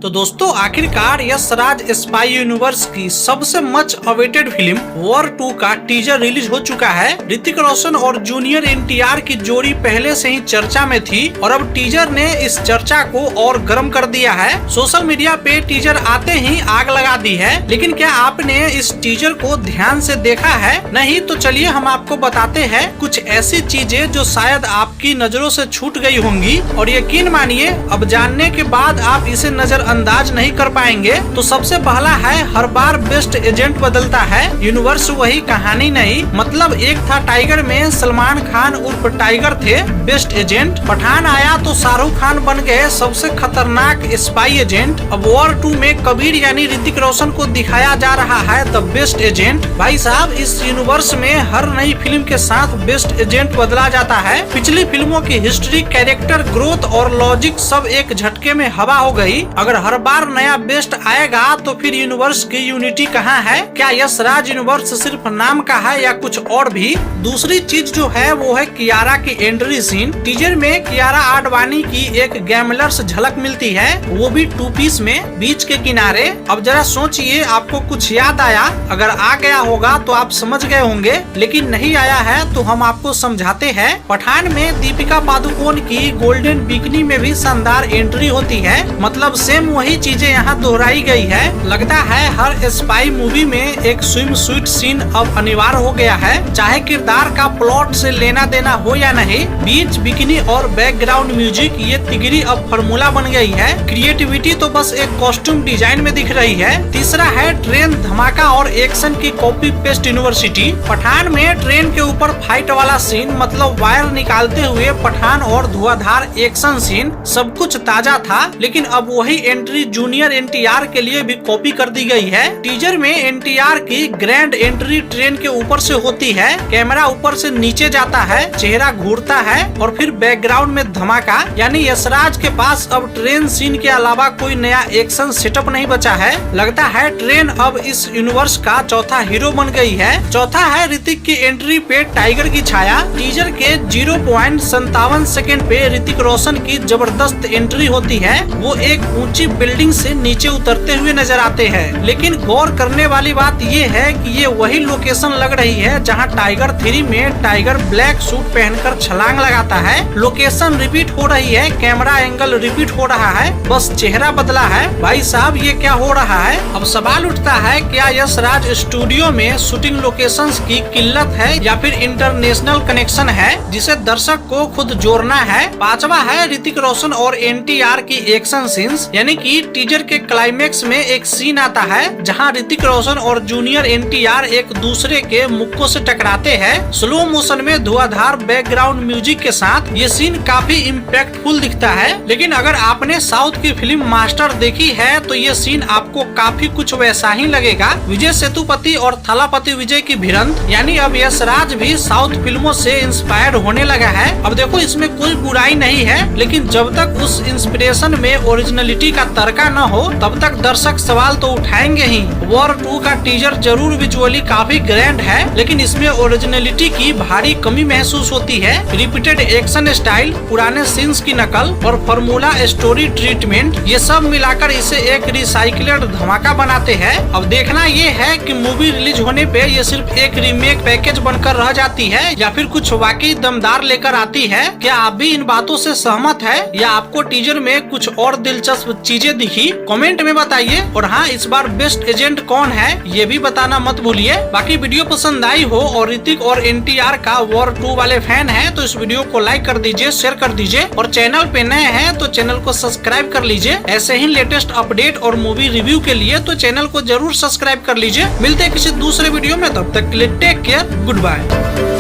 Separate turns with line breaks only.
तो दोस्तों आखिरकार यश राज स्पाई यूनिवर्स की सबसे मच अवेटेड फिल्म वॉर 2 का टीजर रिलीज हो चुका है। ऋतिक रोशन और जूनियर एनटीआर की जोड़ी पहले से ही चर्चा में थी और अब टीजर ने इस चर्चा को और गर्म कर दिया है। सोशल मीडिया पे टीजर आते ही आग लगा दी है। लेकिन क्या आपने इस टीजर को ध्यान से देखा है? नहीं तो चलिए हम आपको बताते हैं कुछ ऐसी चीजें जो शायद आपकी नजरों से छूट गई होंगी और यकीन मानिए अब जानने के बाद आप इसे नजरअंदाज नहीं कर पाएंगे। तो सबसे पहला है, हर बार बेस्ट एजेंट बदलता है, यूनिवर्स वही कहानी नहीं। मतलब एक था टाइगर में सलमान खान उर्फ टाइगर थे बेस्ट एजेंट, पठान आया तो शाहरुख खान बन गए सबसे खतरनाक स्पाई एजेंट। अब वॉर 2 में कबीर यानी ऋतिक रोशन को दिखाया जा रहा है द बेस्ट एजेंट। भाई साहब इस यूनिवर्स में हर नई फिल्म के साथ बेस्ट एजेंट बदला जाता है। पिछली फिल्मों की हिस्ट्री, कैरेक्टर ग्रोथ और लॉजिक सब एक झटके में हवा हो गई। अगर हर बार नया बेस्ट आएगा तो फिर यूनिवर्स की यूनिटी कहाँ है? क्या यश राज यूनिवर्स सिर्फ नाम का है या कुछ और भी? दूसरी चीज जो है वो है कियारा की एंट्री सीन। टीजर में कियारा आडवाणी की एक गैमलर्स झलक मिलती है, वो भी 2 पीस में बीच के किनारे। अब जरा सोचिए आपको कुछ याद आया? अगर आ गया होगा तो आप समझ गए होंगे, लेकिन नहीं आया है तो हम आपको समझाते हैं। पठान में दीपिका पादुकोण की गोल्डन बिकनी में भी शानदार एंट्री होती है। मतलब सेम वही चीजें यहाँ दोहराई गई है। लगता है हर स्पाई मूवी में एक स्विम सूट सीन अब अनिवार्य हो गया है, चाहे किरदार का प्लॉट से लेना देना हो या नहीं। बीच बिकनी और बैकग्राउंड म्यूजिक ये तिगड़ी अब फार्मूला बन गई है। क्रिएटिविटी तो बस एक कॉस्ट्यूम डिजाइन में दिख रही है। तीसरा है ट्रेन धमाका और एक्शन की कॉपी पेस्ट यूनिवर्सिटी। पठान में ट्रेन के ऊपर फाइट वाला सीन, मतलब वायर निकालते हुए पठान और धुआंधार एक्शन सीन, सब कुछ ताजा था। लेकिन अब वही एंट्री जूनियर एनटीआर के लिए भी कॉपी कर दी गई है। टीजर में एनटीआर की ग्रैंड एंट्री ट्रेन के ऊपर से होती है, कैमरा ऊपर से नीचे जाता है, चेहरा घूरता है और फिर बैकग्राउंड में धमाका। यानी यशराज के पास अब ट्रेन सीन के अलावा कोई नया एक्शन सेटअप नहीं बचा है। लगता है ट्रेन अब इस यूनिवर्स का चौथा हीरो बन गई है। चौथा है ऋतिक की एंट्री पे टाइगर की छाया। टीजर के 0.57 सेकेंड पे ऋतिक रोशन की जबरदस्त एंट्री होती है। वो एक ऊंची बिल्डिंग से नीचे उतरते हुए नजर आते हैं। लेकिन गौर करने वाली बात ये है कि ये वही लोकेशन लग रही है जहां टाइगर 3 में टाइगर ब्लैक सूट पहनकर छलांग लगाता है। लोकेशन रिपीट हो रही है, कैमरा एंगल रिपीट हो रहा है, बस चेहरा बदला है। भाई साहब ये क्या हो रहा है? अब सवाल उठता है, क्या यश राज स्टूडियो में शूटिंग लोकेशंस की किल्लत है या फिर इंटरनेशनल कनेक्शन है जिसे दर्शक को खुद जोड़ना है? पांचवा है ऋतिक रोशन और एनटीआर की एक्शन सीन्स। यानी कि टीजर के क्लाइमेक्स में एक सीन आता है जहां ऋतिक रोशन और जूनियर एनटीआर एक दूसरे के मुक्कों से टकराते हैं। स्लो मोशन में धुआंधार बैकग्राउंड म्यूजिक के साथ ये सीन काफी इम्पैक्टफुल दिखता है। लेकिन अगर आपने साउथ की फिल्म मास्टर देखी है तो ये सीन आपको काफी कुछ वैसा ही लगेगा। विजय सेतुपति और थलापति विजय की भिड़ंत। यानी अब यश राज भी साउथ फिल्मों से इंस्पायर्ड होने लगा है। अब देखो इसमें कोई बुराई नहीं है, लेकिन जब तक उस इंस्पिरेशन में ओरिजिनलिटी का तड़का न हो तब तक दर्शक सवाल तो उठाएंगे ही। वॉर 2 का टीजर जरूर विजुअली काफी ग्रैंड है, लेकिन इसमें ओरिजिनलिटी की भारी कमी महसूस होती है। रिपीटेड एक्शन स्टाइल, पुराने सीन्स की नकल और फार्मूला स्टोरी ट्रीटमेंट, ये सब मिलाकर इसे एक रिसाइकल्ड धमाका बनाते हैं। अब देखना ये है कि मूवी रिलीज होने पे ये सिर्फ एक रीमेक पैकेज बनकर रह जाती है या फिर कुछ वाकई दमदार लेकर आती है। क्या आप भी इन बातों से सहमत है या आपको टीजर में कुछ और दिलचस्प चीजें दिखी? कमेंट में बताइए। और हाँ, इस बार बेस्ट एजेंट कौन है ये भी बताना मत भूलिए। बाकी वीडियो पसंद आई हो और ऋतिक और एनटीआर का वॉर 2 वाले फैन है तो इस वीडियो को लाइक कर दीजिए, शेयर कर दीजिए और चैनल पे नए हैं तो चैनल को सब्सक्राइब कर लीजिए। ऐसे ही लेटेस्ट अपडेट और मूवी रिव्यू के लिए तो चैनल को जरूर सब्सक्राइब कर लीजिए। मिलते हैं किसी दूसरे वीडियो में, तब तक के लिए टेक केयर, गुड बाय।